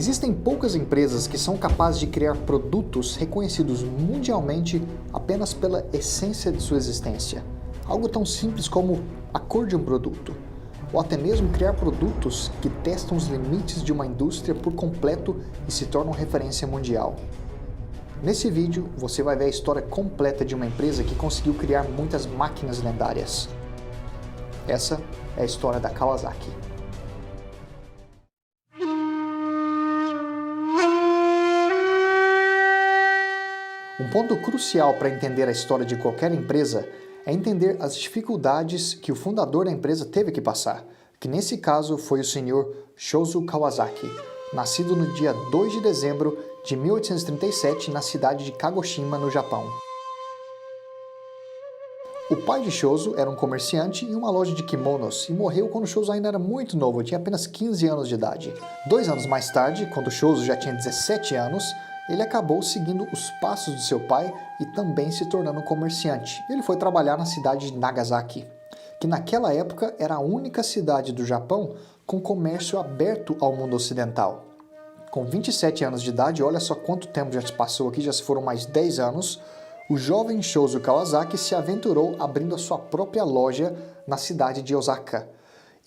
Existem poucas empresas que são capazes de criar produtos reconhecidos mundialmente apenas pela essência de sua existência. Algo tão simples como a cor de um produto, ou até mesmo criar produtos que testam os limites de uma indústria por completo e se tornam referência mundial. Nesse vídeo, você vai ver a história completa de uma empresa que conseguiu criar muitas máquinas lendárias. Essa é a história da Kawasaki. Um ponto crucial para entender a história de qualquer empresa é entender as dificuldades que o fundador da empresa teve que passar, que nesse caso foi o Sr. Shozo Kawasaki, nascido no dia 2 de dezembro de 1837 na cidade de Kagoshima, no Japão. O pai de Shozo era um comerciante em uma loja de kimonos e morreu quando Shozo ainda era muito novo, tinha apenas 15 anos de idade. 2 anos mais tarde, quando Shozo já tinha 17 anos, ele acabou seguindo os passos de seu pai e também se tornando um comerciante. Ele foi trabalhar na cidade de Nagasaki, que naquela época era a única cidade do Japão com comércio aberto ao mundo ocidental. Com 27 anos de idade, olha só quanto tempo já se passou aqui, já se foram mais 10 anos, o jovem Shozo Kawasaki se aventurou abrindo a sua própria loja na cidade de Osaka.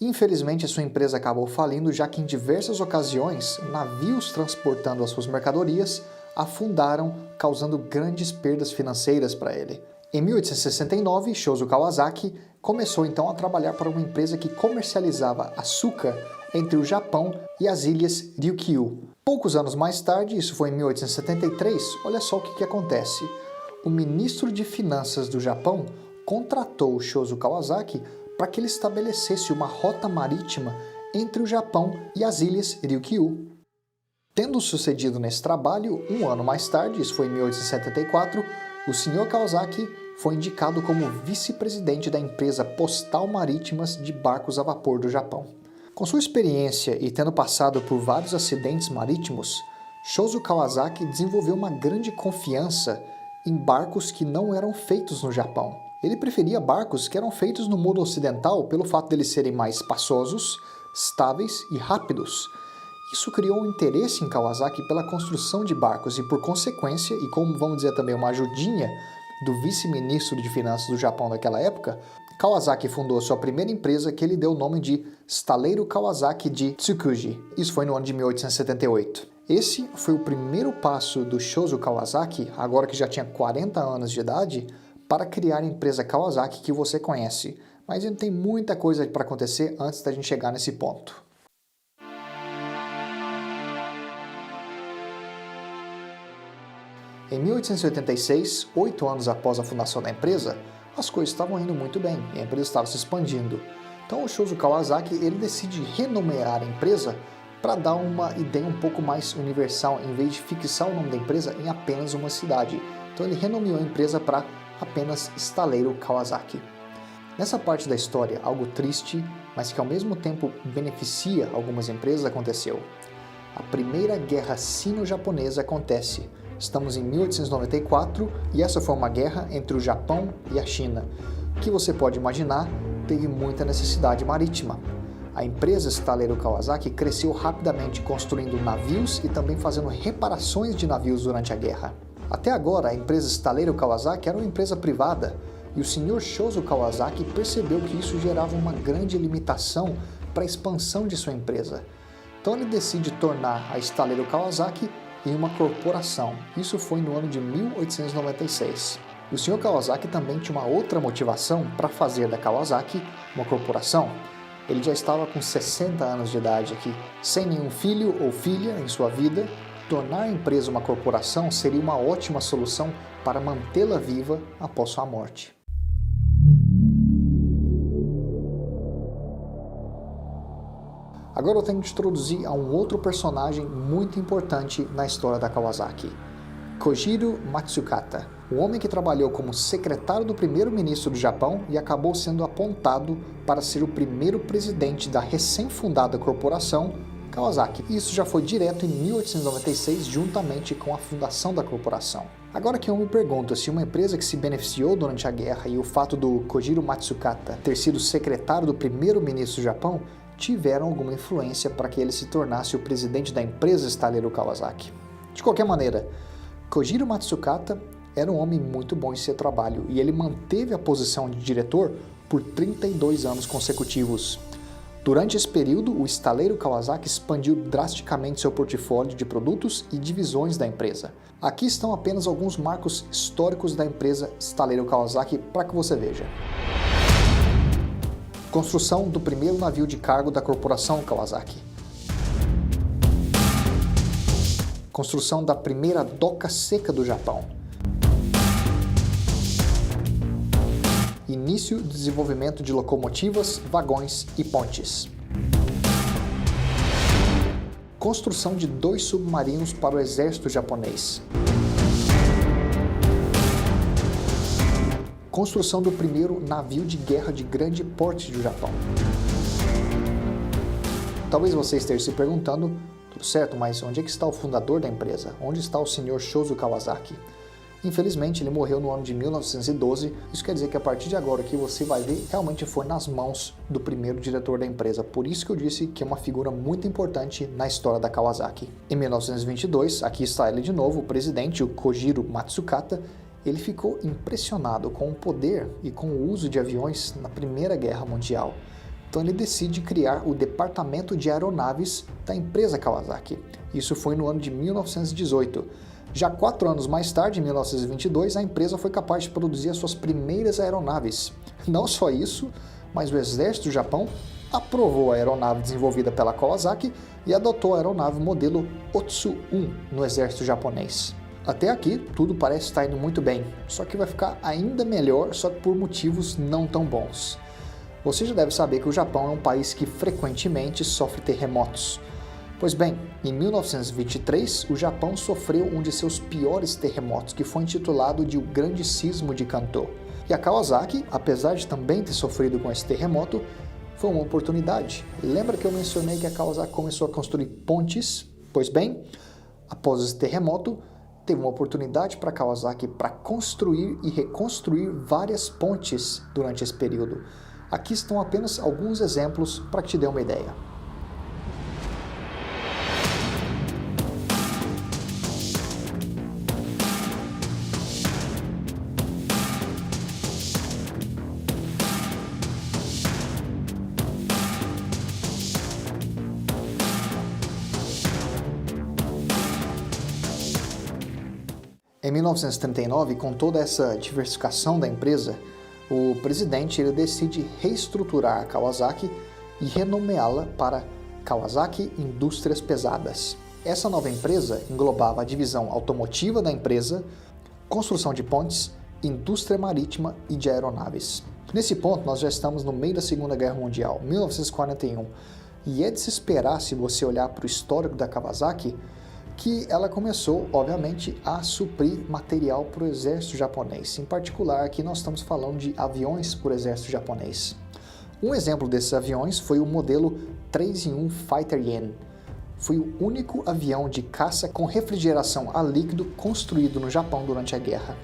Infelizmente, a sua empresa acabou falindo, já que em diversas ocasiões, navios transportando as suas mercadorias afundaram, causando grandes perdas financeiras para ele. Em 1869, Shozo Kawasaki começou então a trabalhar para uma empresa que comercializava açúcar entre o Japão e as ilhas Ryukyu. Poucos anos mais tarde, isso foi em 1873, olha só o que acontece. O ministro de Finanças do Japão contratou Shozo Kawasaki para que ele estabelecesse uma rota marítima entre o Japão e as ilhas Ryukyu. Tendo sucedido nesse trabalho, um ano mais tarde, isso foi em 1874, o Sr. Kawasaki foi indicado como vice-presidente da empresa postal marítimas de barcos a vapor do Japão. Com sua experiência e tendo passado por vários acidentes marítimos, Shozo Kawasaki desenvolveu uma grande confiança em barcos que não eram feitos no Japão. Ele preferia barcos que eram feitos no mundo ocidental pelo fato de eles serem mais espaçosos, estáveis e rápidos. Isso criou um interesse em Kawasaki pela construção de barcos e, por consequência, e como vamos dizer também uma ajudinha do vice-ministro de Finanças do Japão daquela época, Kawasaki fundou sua primeira empresa, que ele deu o nome de Estaleiro Kawasaki de Tsukuji. Isso foi no ano de 1878. Esse foi o primeiro passo do Shozo Kawasaki, agora que já tinha 40 anos de idade, para criar a empresa Kawasaki que você conhece. Mas ainda tem muita coisa para acontecer antes da gente chegar nesse ponto. Em 1886, 8 anos após a fundação da empresa, as coisas estavam indo muito bem e a empresa estava se expandindo. Então o Shozo Kawasaki ele decide renomear a empresa para dar uma ideia um pouco mais universal, em vez de fixar o nome da empresa em apenas uma cidade. Então ele renomeou a empresa para apenas Estaleiro Kawasaki. Nessa parte da história, algo triste, mas que ao mesmo tempo beneficia algumas empresas, aconteceu. A Primeira Guerra Sino-Japonesa acontece. Estamos em 1894 e essa foi uma guerra entre o Japão e a China, que você pode imaginar teve muita necessidade marítima. A empresa Estaleiro Kawasaki cresceu rapidamente construindo navios e também fazendo reparações de navios durante a guerra. Até agora, a empresa Estaleiro Kawasaki era uma empresa privada e o Sr. Shozo Kawasaki percebeu que isso gerava uma grande limitação para a expansão de sua empresa. Então ele decide tornar a Estaleiro Kawasaki em uma corporação. Isso foi no ano de 1896. E o Sr. Kawasaki também tinha uma outra motivação para fazer da Kawasaki uma corporação. Ele já estava com 60 anos de idade aqui, sem nenhum filho ou filha em sua vida. Tornar a empresa uma corporação seria uma ótima solução para mantê-la viva após sua morte. Agora eu tenho que introduzir a um outro personagem muito importante na história da Kawasaki. Kojiro Matsukata, o homem que trabalhou como secretário do primeiro-ministro do Japão e acabou sendo apontado para ser o primeiro presidente da recém-fundada corporação Kawasaki. Isso já foi direto em 1896, juntamente com a fundação da corporação. Agora que eu me pergunto se uma empresa que se beneficiou durante a guerra e o fato do Kojiro Matsukata ter sido secretário do primeiro-ministro do Japão, tiveram alguma influência para que ele se tornasse o presidente da empresa estaleiro Kawasaki. De qualquer maneira, Kojiro Matsukata era um homem muito bom em seu trabalho e ele manteve a posição de diretor por 32 anos consecutivos. Durante esse período, o estaleiro Kawasaki expandiu drasticamente seu portfólio de produtos e divisões da empresa. Aqui estão apenas alguns marcos históricos da empresa estaleiro Kawasaki para que você veja. Construção do primeiro navio de cargo da corporação Kawasaki. Construção da primeira doca seca do Japão. Início do desenvolvimento de locomotivas, vagões e pontes. Construção de 2 submarinos para o exército japonês. Construção do primeiro navio de guerra de grande porte do Japão. Talvez você esteja se perguntando, tudo certo, mas onde é que está o fundador da empresa? Onde está o Sr. Shozo Kawasaki? Infelizmente, ele morreu no ano de 1912, isso quer dizer que a partir de agora o que você vai ver realmente foi nas mãos do primeiro diretor da empresa, por isso que eu disse que é uma figura muito importante na história da Kawasaki. Em 1922, aqui está ele de novo, o presidente, o Kojiro Matsukata, ele ficou impressionado com o poder e com o uso de aviões na Primeira Guerra Mundial. Então ele decide criar o Departamento de Aeronaves da empresa Kawasaki. Isso foi no ano de 1918. Já 4 anos mais tarde, em 1922, a empresa foi capaz de produzir as suas primeiras aeronaves. Não só isso, mas o exército do Japão aprovou a aeronave desenvolvida pela Kawasaki e adotou a aeronave modelo Otsu-1 no exército japonês. Até aqui, tudo parece estar indo muito bem, só que vai ficar ainda melhor, só que por motivos não tão bons. Você já deve saber que o Japão é um país que frequentemente sofre terremotos. Pois bem, em 1923, o Japão sofreu um de seus piores terremotos, que foi intitulado de o Grande Sismo de Kanto. E a Kawasaki, apesar de também ter sofrido com esse terremoto, foi uma oportunidade. Lembra que eu mencionei que a Kawasaki começou a construir pontes? Pois bem, após esse terremoto, teve uma oportunidade para a Kawasaki para construir e reconstruir várias pontes durante esse período. Aqui estão apenas alguns exemplos para que te dê uma ideia. Em 1939, com toda essa diversificação da empresa, o presidente ele decide reestruturar a Kawasaki e renomeá-la para Kawasaki Indústrias Pesadas. Essa nova empresa englobava a divisão automotiva da empresa, construção de pontes, indústria marítima e de aeronaves. Nesse ponto, nós já estamos no meio da Segunda Guerra Mundial, 1941, e é de se esperar, se você olhar para o histórico da Kawasaki, que ela começou, obviamente, a suprir material para o exército japonês. Em particular, aqui nós estamos falando de aviões para o exército japonês. Um exemplo desses aviões foi o modelo 3-in-1 Fighter Yen. Foi o único avião de caça com refrigeração a líquido construído no Japão durante a guerra.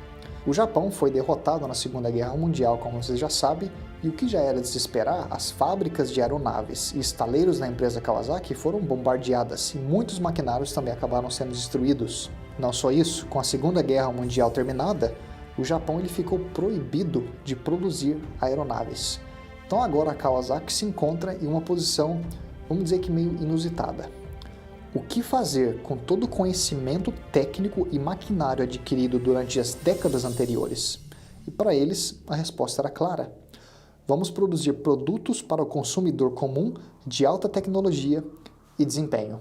O Japão foi derrotado na Segunda Guerra Mundial, como vocês já sabem, e o que já era de se esperar, as fábricas de aeronaves e estaleiros da empresa Kawasaki foram bombardeadas e muitos maquinários também acabaram sendo destruídos. Não só isso, com a Segunda Guerra Mundial terminada, o Japão ele ficou proibido de produzir aeronaves. Então agora a Kawasaki se encontra em uma posição, vamos dizer que meio inusitada. O que fazer com todo o conhecimento técnico e maquinário adquirido durante as décadas anteriores? E para eles, a resposta era clara. Vamos produzir produtos para o consumidor comum de alta tecnologia e desempenho.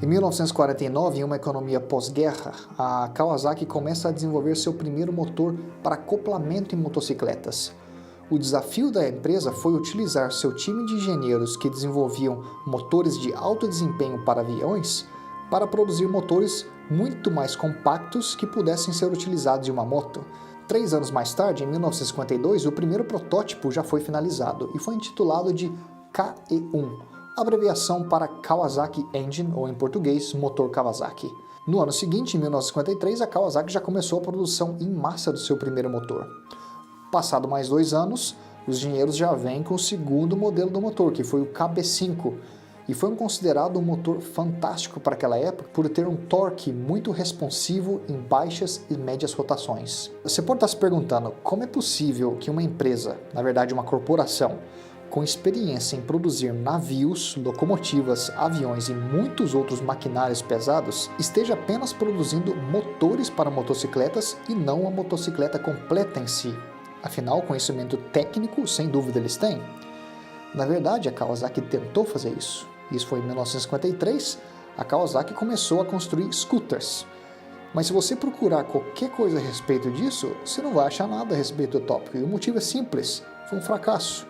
Em 1949, em uma economia pós-guerra, a Kawasaki começa a desenvolver seu primeiro motor para acoplamento em motocicletas. O desafio da empresa foi utilizar seu time de engenheiros que desenvolviam motores de alto desempenho para aviões para produzir motores muito mais compactos que pudessem ser utilizados em uma moto. 3 anos mais tarde, em 1952, o primeiro protótipo já foi finalizado e foi intitulado de KE-1, abreviação para Kawasaki Engine, ou em português, motor Kawasaki. No ano seguinte, em 1953, a Kawasaki já começou a produção em massa do seu primeiro motor. Passado mais 2 anos, os engenheiros já vêm com o segundo modelo do motor, que foi o KB5, e foi considerado um motor fantástico para aquela época por ter um torque muito responsivo em baixas e médias rotações. Você pode estar se perguntando como é possível que uma empresa, na verdade uma corporação, com experiência em produzir navios, locomotivas, aviões e muitos outros maquinários pesados, esteja apenas produzindo motores para motocicletas e não uma motocicleta completa em si. Afinal, conhecimento técnico, sem dúvida, eles têm. Na verdade, a Kawasaki tentou fazer isso. Isso foi em 1953, a Kawasaki começou a construir scooters. Mas se você procurar qualquer coisa a respeito disso, você não vai achar nada a respeito do tópico. E o motivo é simples, foi um fracasso.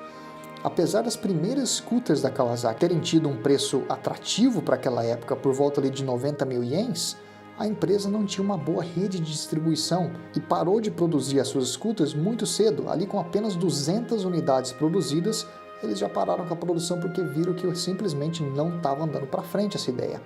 Apesar das primeiras scooters da Kawasaki terem tido um preço atrativo para aquela época, por volta ali de 90 mil ienes, a empresa não tinha uma boa rede de distribuição e parou de produzir as suas scooters muito cedo. Ali com apenas 200 unidades produzidas, eles já pararam com a produção porque viram que simplesmente não estava andando para frente essa ideia.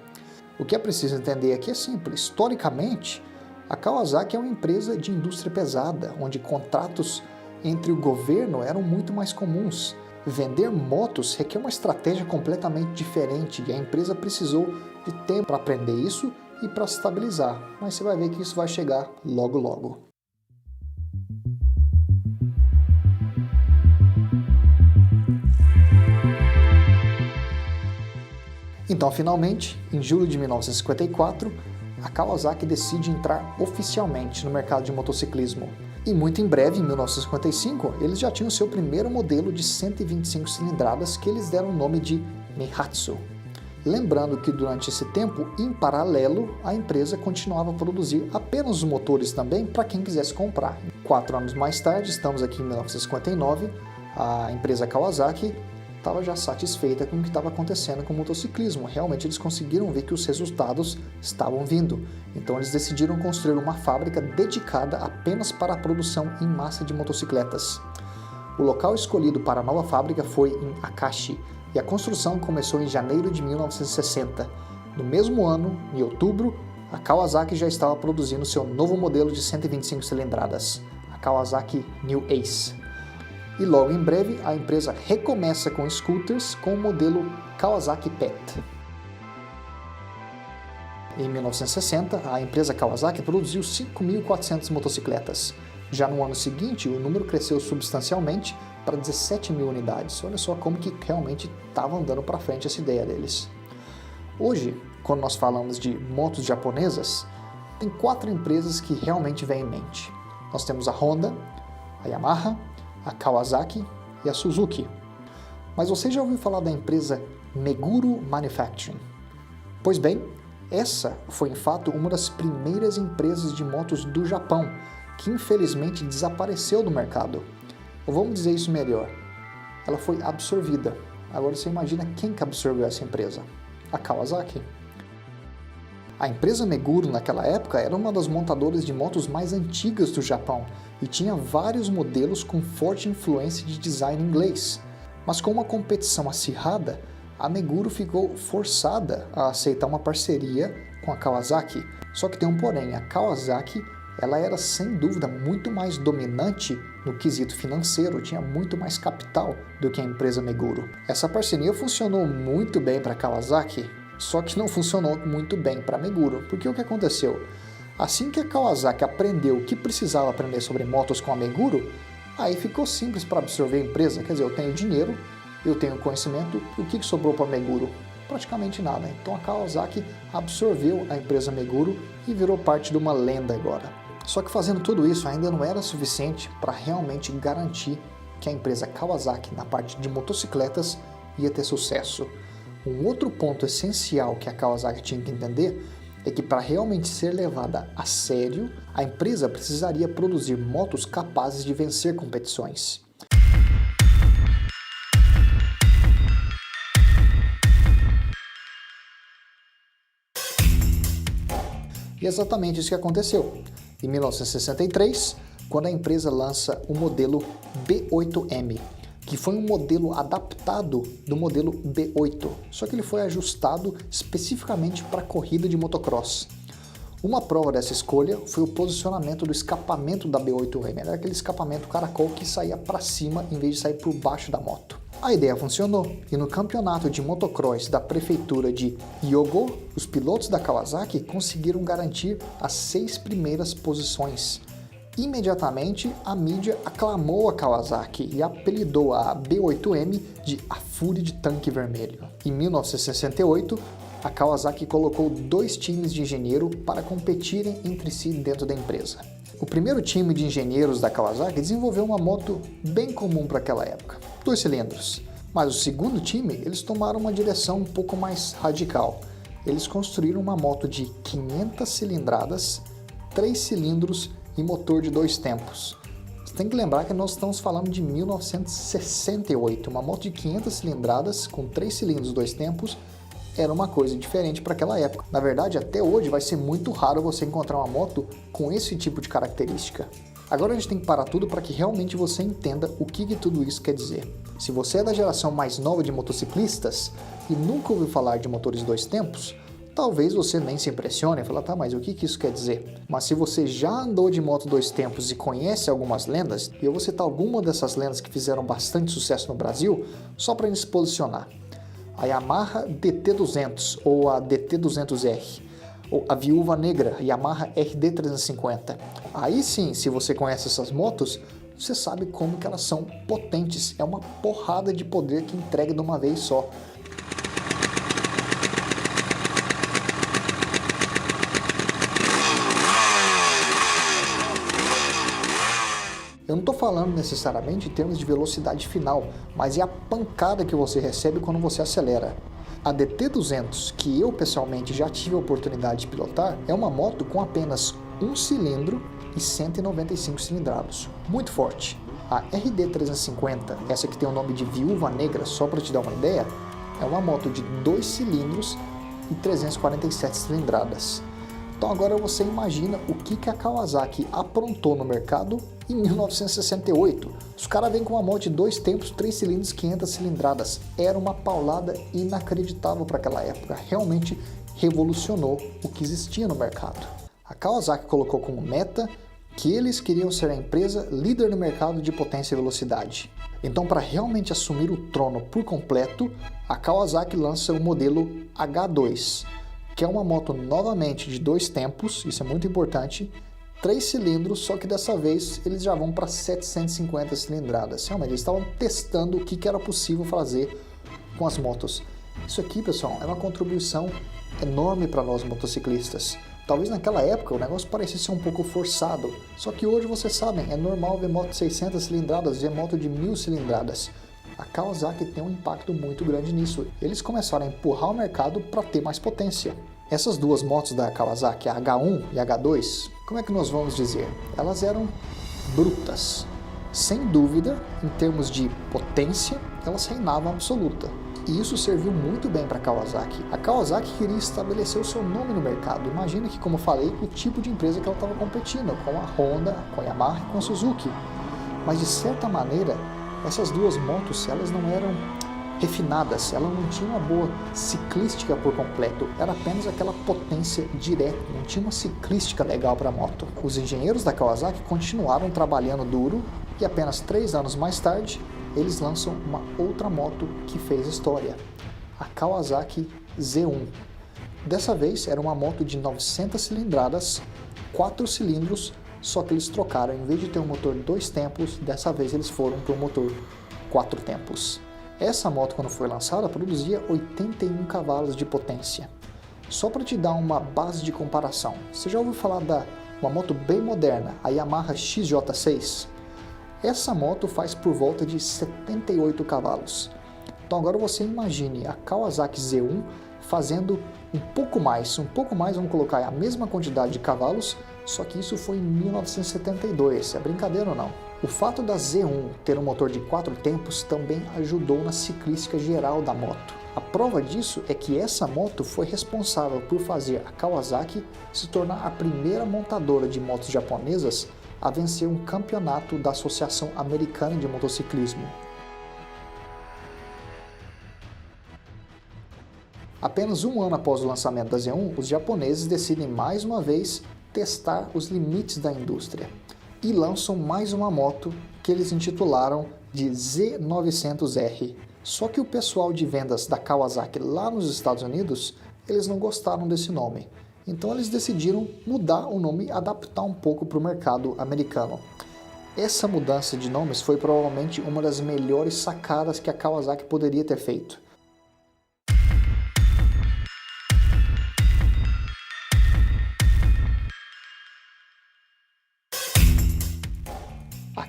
O que é preciso entender aqui é simples. Historicamente, a Kawasaki é uma empresa de indústria pesada, onde contratos entre o governo eram muito mais comuns. Vender motos requer uma estratégia completamente diferente e a empresa precisou de tempo para aprender isso e para se estabilizar, mas você vai ver que isso vai chegar logo logo. Então, finalmente, em julho de 1954, a Kawasaki decide entrar oficialmente no mercado de motociclismo. E muito em breve, em 1955, eles já tinham seu primeiro modelo de 125 cilindradas que eles deram o nome de Meihatsu. Lembrando que durante esse tempo, em paralelo, a empresa continuava a produzir apenas os motores também para quem quisesse comprar. 4 anos mais tarde, estamos aqui em 1959, a empresa Kawasaki estava já satisfeita com o que estava acontecendo com o motociclismo. Realmente eles conseguiram ver que os resultados estavam vindo. Então eles decidiram construir uma fábrica dedicada apenas para a produção em massa de motocicletas. O local escolhido para a nova fábrica foi em Akashi, e a construção começou em janeiro de 1960. No mesmo ano, em outubro, a Kawasaki já estava produzindo seu novo modelo de 125 cilindradas, a Kawasaki New Ace. E logo em breve, a empresa recomeça com scooters com o modelo Kawasaki PET. Em 1960, a empresa Kawasaki produziu 5.400 motocicletas. Já no ano seguinte, o número cresceu substancialmente para 17 mil unidades. Olha só como que realmente estava andando para frente essa ideia deles. Hoje, quando nós falamos de motos japonesas, tem 4 empresas que realmente vêm em mente. Nós temos a Honda, a Yamaha, a Kawasaki e a Suzuki. Mas você já ouviu falar da empresa Meguro Manufacturing? Pois bem, essa foi em fato uma das primeiras empresas de motos do Japão, que infelizmente desapareceu do mercado. Ou vamos dizer isso melhor, ela foi absorvida. Agora você imagina quem que absorveu essa empresa? A Kawasaki. A empresa Meguro naquela época era uma das montadoras de motos mais antigas do Japão e tinha vários modelos com forte influência de design inglês. Mas com uma competição acirrada, a Meguro ficou forçada a aceitar uma parceria com a Kawasaki. Só que tem um porém, a Kawasaki ela era sem dúvida muito mais dominante no quesito financeiro, tinha muito mais capital do que a empresa Meguro. Essa parceria funcionou muito bem para a Kawasaki, só que não funcionou muito bem para a Meguro, porque o que aconteceu? Assim que a Kawasaki aprendeu o que precisava aprender sobre motos com a Meguro, aí ficou simples para absorver a empresa, quer dizer, eu tenho dinheiro, eu tenho conhecimento, o que sobrou para a Meguro? Praticamente nada. Então a Kawasaki absorveu a empresa Meguro e virou parte de uma lenda agora. Só que fazendo tudo isso ainda não era suficiente para realmente garantir que a empresa Kawasaki, na parte de motocicletas, ia ter sucesso. Um outro ponto essencial que a Kawasaki tinha que entender é que para realmente ser levada a sério, a empresa precisaria produzir motos capazes de vencer competições. E é exatamente isso que aconteceu. Em 1963, quando a empresa lança o modelo B8M. que foi um modelo adaptado do modelo B8, só que ele foi ajustado especificamente para corrida de motocross. Uma prova dessa escolha foi o posicionamento do escapamento da B8M, era aquele escapamento caracol que saía para cima em vez de sair por baixo da moto. A ideia funcionou, e no campeonato de motocross da prefeitura de Hyogo, os pilotos da Kawasaki conseguiram garantir as 6 primeiras posições. Imediatamente, a mídia aclamou a Kawasaki e apelidou a B8M de a Fúria de Tanque Vermelho. Em 1968, a Kawasaki colocou 2 times de engenheiro para competirem entre si dentro da empresa. O primeiro time de engenheiros da Kawasaki desenvolveu uma moto bem comum para aquela época, 2 cilindros. Mas o segundo time, eles tomaram uma direção um pouco mais radical. Eles construíram uma moto de 500 cilindradas, 3 cilindros e motor de 2 tempos. Você tem que lembrar que nós estamos falando de 1968, uma moto de 500 cilindradas com 3 cilindros e 2 tempos era uma coisa diferente para aquela época. Na verdade, até hoje vai ser muito raro você encontrar uma moto com esse tipo de característica. Agora a gente tem que parar tudo para que realmente você entenda o que tudo isso quer dizer. Se você é da geração mais nova de motociclistas e nunca ouviu falar de motores 2 tempos, talvez você nem se impressione e fale, tá, mas o que isso quer dizer? Mas se você já andou de moto 2 tempos e conhece algumas lendas, e eu vou citar alguma dessas lendas que fizeram bastante sucesso no Brasil, só para gente se posicionar. A Yamaha DT200 ou a DT200R, ou a Viúva Negra Yamaha RD350. Aí sim, se você conhece essas motos, você sabe como que elas são potentes, é uma porrada de poder que entrega de uma vez só. Eu não estou falando necessariamente em termos de velocidade final, mas é a pancada que você recebe quando você acelera. A DT200, que eu pessoalmente já tive a oportunidade de pilotar, é uma moto com apenas 1 cilindro e 195 cilindrados, muito forte. A RD350, essa que tem o nome de Viúva Negra, só para te dar uma ideia, é uma moto de 2 cilindros e 347 cilindradas. Então agora você imagina o que a Kawasaki aprontou no mercado em 1968. Os caras vêm com uma moto de 2 tempos, 3 cilindros, 500 cilindradas. Era uma paulada inacreditável para aquela época. Realmente revolucionou o que existia no mercado. A Kawasaki colocou como meta que eles queriam ser a empresa líder no mercado de potência e velocidade. Então, para realmente assumir o trono por completo, a Kawasaki lança o modelo H2, que é uma moto novamente de 2 tempos, isso é muito importante, 3 cilindros, só que dessa vez eles já vão para 750 cilindradas. Realmente, eles estavam testando o que era possível fazer com as motos. Isso aqui, pessoal, é uma contribuição enorme para nós motociclistas. Talvez naquela época o negócio parecia ser um pouco forçado, só que hoje vocês sabem, é normal ver moto de 600 cilindradas, ver moto de 1000 cilindradas. A Kawasaki tem um impacto muito grande nisso. Eles começaram a empurrar o mercado para ter mais potência. Essas duas motos da Kawasaki, a H1 e a H2, como é que nós vamos dizer? Elas eram brutas. Sem dúvida, em termos de potência, elas reinavam absoluta. E isso serviu muito bem para a Kawasaki. A Kawasaki queria estabelecer o seu nome no mercado. Imagina que, como eu falei, o tipo de empresa que ela estava competindo, com a Honda, com a Yamaha e com a Suzuki. Mas, de certa maneira, essas duas motos, elas não eram refinadas, elas não tinham uma boa ciclística por completo, era apenas aquela potência direta, não tinha uma ciclística legal para a moto. Os engenheiros da Kawasaki continuaram trabalhando duro e apenas 3 anos mais tarde, eles lançam uma outra moto que fez história, a Kawasaki Z1. Dessa vez era uma moto de 900 cilindradas, 4 cilindros, só que eles trocaram, em vez de ter um motor 2 tempos, dessa vez eles foram para um motor 4 tempos. Essa moto, quando foi lançada, produzia 81 cavalos de potência. Só para te dar uma base de comparação, você já ouviu falar da uma moto bem moderna, a Yamaha XJ6? Essa moto faz por volta de 78 cavalos. Então agora você imagine a Kawasaki Z1 fazendo um pouco mais, vamos colocar a mesma quantidade de cavalos, só que isso foi em 1972, é brincadeira ou não? O fato da Z1 ter um motor de 4 tempos também ajudou na ciclística geral da moto. A prova disso é que essa moto foi responsável por fazer a Kawasaki se tornar a primeira montadora de motos japonesas a vencer um campeonato da Associação Americana de Motociclismo. Apenas um ano após o lançamento da Z1, os japoneses decidem mais uma vez testar os limites da indústria e lançam mais uma moto que eles intitularam de Z900R. Só que o pessoal de vendas da Kawasaki lá nos Estados Unidos, eles não gostaram desse nome. Então eles decidiram mudar o nome e adaptar um pouco para o mercado americano. Essa mudança de nomes foi provavelmente uma das melhores sacadas que a Kawasaki poderia ter feito.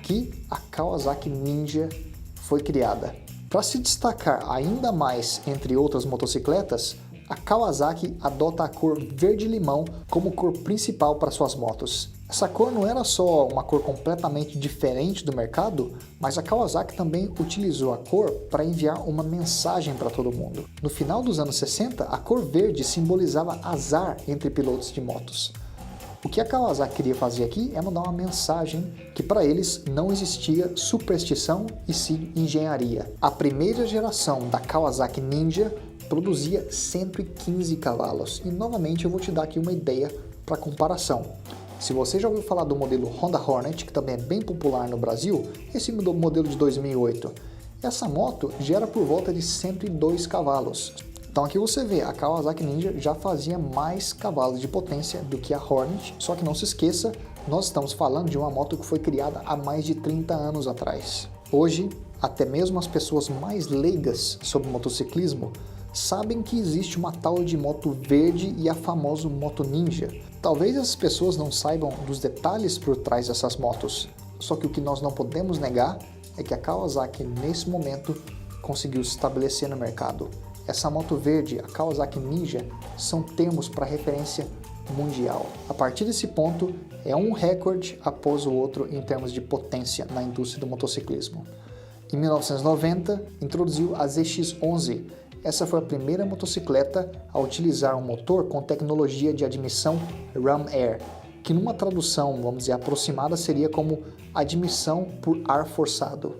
Aqui, a Kawasaki Ninja foi criada. Para se destacar ainda mais entre outras motocicletas, a Kawasaki adota a cor verde-limão como cor principal para suas motos. Essa cor não era só uma cor completamente diferente do mercado, mas a Kawasaki também utilizou a cor para enviar uma mensagem para todo mundo. No final dos anos 60, a cor verde simbolizava azar entre pilotos de motos. O que a Kawasaki queria fazer aqui é mandar uma mensagem que para eles não existia superstição e sim engenharia. A primeira geração da Kawasaki Ninja produzia 115 cavalos e novamente eu vou te dar aqui uma ideia para comparação. Se você já ouviu falar do modelo Honda Hornet, que também é bem popular no Brasil, esse modelo de 2008, essa moto gera por volta de 102 cavalos. Então aqui você vê, a Kawasaki Ninja já fazia mais cavalos de potência do que a Hornet, só que não se esqueça, nós estamos falando de uma moto que foi criada há mais de 30 anos atrás. Hoje, até mesmo as pessoas mais leigas sobre motociclismo sabem que existe uma tal de moto verde e a famosa moto Ninja. Talvez as pessoas não saibam dos detalhes por trás dessas motos, só que o que nós não podemos negar é que a Kawasaki nesse momento conseguiu se estabelecer no mercado. Essa moto verde, a Kawasaki Ninja, são termos para referência mundial. A partir desse ponto, é um recorde após o outro em termos de potência na indústria do motociclismo. Em 1990, introduziu a ZX-11. Essa foi a primeira motocicleta a utilizar um motor com tecnologia de admissão Ram Air, que numa tradução, vamos dizer, aproximada seria como admissão por ar forçado.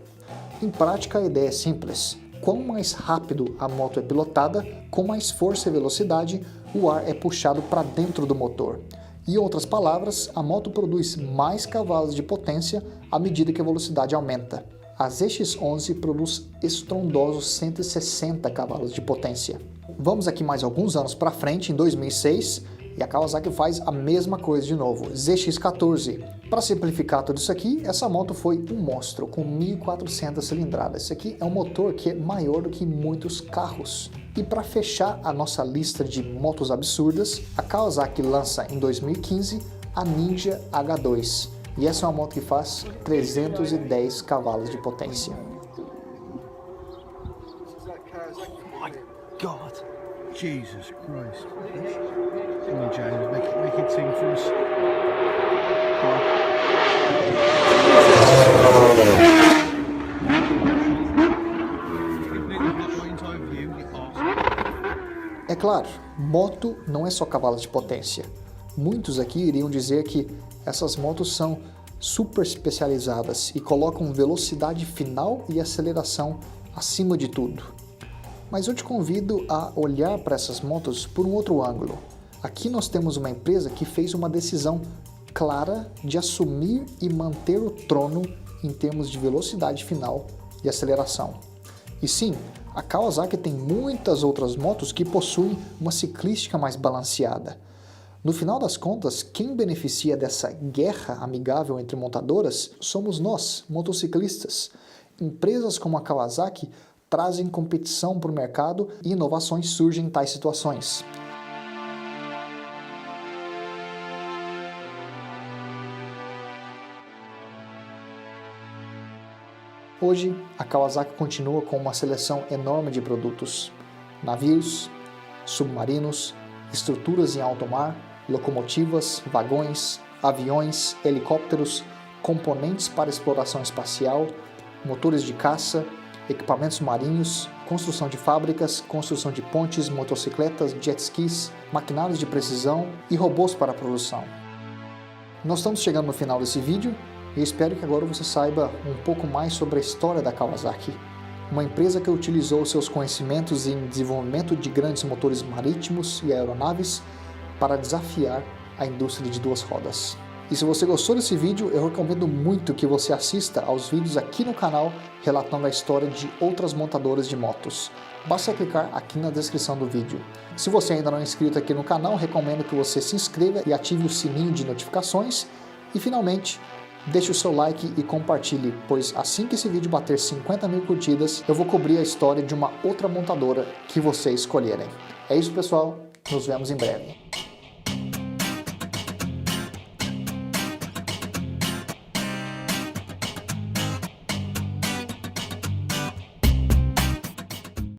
Em prática, a ideia é simples. Quanto mais rápido a moto é pilotada, com mais força e velocidade, o ar é puxado para dentro do motor. Em outras palavras, a moto produz mais cavalos de potência à medida que a velocidade aumenta. A ZX-11 produz estrondosos 160 cavalos de potência. Vamos aqui mais alguns anos para frente, em 2006, e a Kawasaki faz a mesma coisa de novo, ZX-14. Para simplificar tudo isso aqui, essa moto foi um monstro com 1.400 cilindradas. Isso aqui é um motor que é maior do que muitos carros. E para fechar a nossa lista de motos absurdas, a Kawasaki lança em 2015 a Ninja H2. E essa é uma moto que faz 310 cavalos de potência. Oh my God! Jesus Christ! Come on, James, make it sing for us. É claro, moto não é só cavalos de potência. Muitos aqui iriam dizer que essas motos são super especializadas e colocam velocidade final e aceleração acima de tudo. Mas eu te convido a olhar para essas motos por um outro ângulo. Aqui nós temos uma empresa que fez uma decisão clara de assumir e manter o trono em termos de velocidade final e aceleração. E sim, a Kawasaki tem muitas outras motos que possuem uma ciclística mais balanceada. No final das contas, quem beneficia dessa guerra amigável entre montadoras somos nós, motociclistas. Empresas como a Kawasaki trazem competição para o mercado e inovações surgem em tais situações. Hoje, a Kawasaki continua com uma seleção enorme de produtos: navios, submarinos, estruturas em alto mar, locomotivas, vagões, aviões, helicópteros, componentes para exploração espacial, motores de caça, equipamentos marinhos, construção de fábricas, construção de pontes, motocicletas, jet skis, maquinários de precisão e robôs para a produção. Nós estamos chegando no final desse vídeo e espero que agora você saiba um pouco mais sobre a história da Kawasaki. uma empresa que utilizou seus conhecimentos em desenvolvimento de grandes motores marítimos e aeronaves para desafiar a indústria de duas rodas. E se você gostou desse vídeo, eu recomendo muito que você assista aos vídeos aqui no canal relatando a história de outras montadoras de motos. Basta clicar aqui na descrição do vídeo. Se você ainda não é inscrito aqui no canal, recomendo que você se inscreva e ative o sininho de notificações. E finalmente, deixe o seu like e compartilhe, pois assim que esse vídeo bater 50 mil curtidas, eu vou cobrir a história de uma outra montadora que você escolherem. É isso, pessoal. Nos vemos em breve.